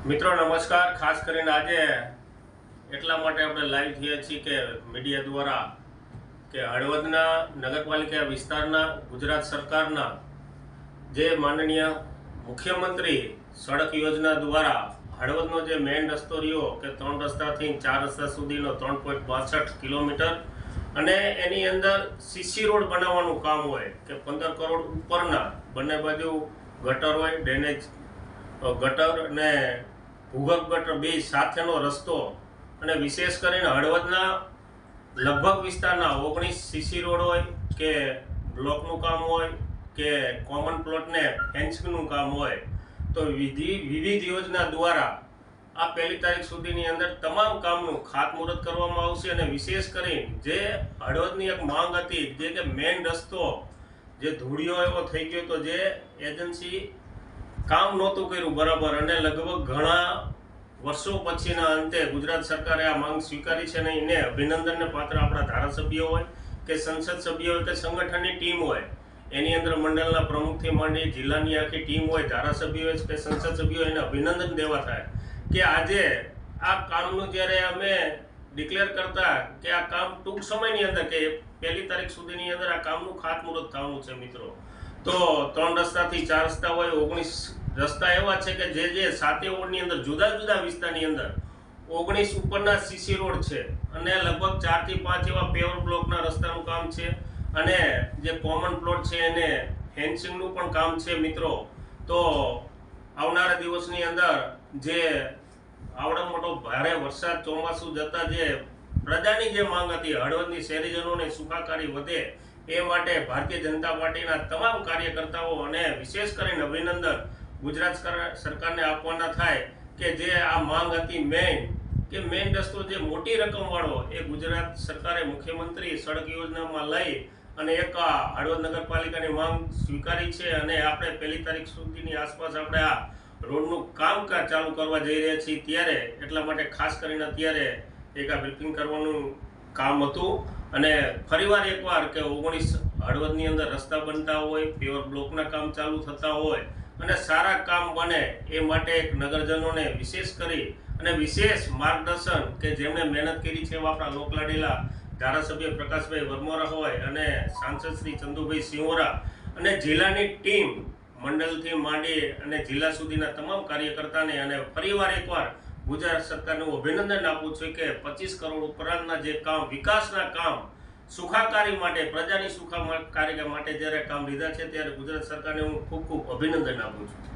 મિત્રો નમસ્કાર। ખાસ કરીને આજે એટલા માટે આપણે લાઈવ થયા છીએ કે મીડિયા દ્વારા કે હળવદના નગરપાલિકા વિસ્તારના ગુજરાત સરકારના જે માનનીય મુખ્યમંત્રી સડક યોજના દ્વારા હળવદનો જે મેઇન રસ્તો રહ્યો કે 3 રસ્તાથી 4 રસ્તા સુધીનો 3.62 કિલોમીટર અને એની અંદર સીસી રોડ બનાવવાનું કામ હોય કે 15 કરોડ ઉપરના બંને બાજુ ગટર હોય, ડ્રેનેજ ગટર અને ભૂગર્ભ ગટર બે સાથેનો રસ્તો અને વિશેષ કરીને હળવદના લગભગ વિસ્તારના 19 સીસી રોડ હોય કે બ્લોકનું કામ હોય કે કોમન પ્લોટને ફેન્સિંગનું કામ હોય તો વિવિધ યોજના દ્વારા આ 1 તારીખ સુધીની અંદર તમામ કામનું ખાતમુહૂર્ત કરવામાં આવશે। અને વિશેષ કરીને જે હળવદની એક માંગ હતી જે કે મેઇન રસ્તો જે ધૂળિયો એવો થઈ ગયો તો જે એજન્સી કામ નહોતું કર્યું બરાબર અને લગભગ ઘણા વર્ષો પછીના અંતે ગુજરાત સરકારે આ માંગ સ્વીકારી છે અને એને અભિનંદનને પાત્ર આપણા ધારાસભ્યો હોય કે સંસદ સભ્યો હોય કે સંગઠનની ટીમ હોય એની અંદર મંડળના પ્રમુખથી માંડી જિલ્લાની આખી ટીમ હોય, ધારાસભ્યો હોય કે સંસદ સભ્યો એને અભિનંદન દેવા થાય કે આજે આ કામનું જ્યારે અમે ડિક્લેર કરતા કે આ કામ ટૂંક સમયની અંદર કે 1 તારીખ સુધીની અંદર આ કામનું ખાતમુહૂર્ત થવાનું છે મિત્રો। તો 3 રસ્તાથી 4 રસ્તા હોય, 19 રસ્તા એવા છે કે જે 7 વોર્ડની અંદર જુદા જુદા વિસ્તારની અંદર 19 ઉપરના સીસી રોડ છે અને લગભગ 4 થી 5 એવા પેવર બ્લોકના રસ્તાનું કામ છે અને જે કોમન પ્લોટ છે એને ફેન્સિંગનું પણ કામ છે મિત્રો। તો આવનારા દિવસની અંદર જે આવડો મોટો ભારે વરસાદ ચોમાસું જતા જે પ્રજાની જે માંગ હતી હળવદની શહેરીજનોને સુખાકારી વધે એ માટે ભારતીય જનતા પાર્ટીના તમામ કાર્યકર્તાઓ અને વિશેષ કરીને અભિનંદન ગુજરાત સરકારને આપવાના થાય કે જે આ માંગ હતી મેઇન રસ્તો જે મોટી રકમવાળો એ ગુજરાત સરકારે મુખ્યમંત્રી સડક યોજનામાં લઈ અને એક હળવદ નગરપાલિકાની માંગ સ્વીકારી છે અને આપણે 1 તારીખ સુધીની આસપાસ આપણે આ રોડનું કામકાજ ચાલુ કરવા જઈ રહ્યા છીએ। ત્યારે એટલા માટે ખાસ કરીને અત્યારે એક આ બ્રીફિંગ કરવાનું કામ હતું અને ફરીવાર એકવાર કે 19 હળવદની અંદર રસ્તા બનતા હોય, પેવર બ્લોકના કામ ચાલુ થતા હોય અને સારા કામ બને એ માટે એક નગરજનોને વિશેષ કરી અને વિશેષ માર્ગદર્શન કે જેમણે મહેનત કરી છે આપણા લોકલાડીલા ધારાસભ્ય પ્રકાશભાઈ વરમોરા હોય અને સાંસદ શ્રી ચંદુભાઈ સિંહોરા અને જિલ્લાની ટીમ મંડળથી માંડી અને જિલ્લા સુધીના તમામ કાર્યકર્તાને અને ફરીવાર એકવાર ગુજરાત સરકારને હું અભિનંદન આપું છું કે 25 કરોડ ઉપરાંતના જે કામ વિકાસના કામ સુખાકારી માટે પ્રજાની સુખાકારી માટે જ્યારે કામ લીધા છે ત્યારે ગુજરાત સરકારને હું ખૂબ અભિનંદન આપું છું।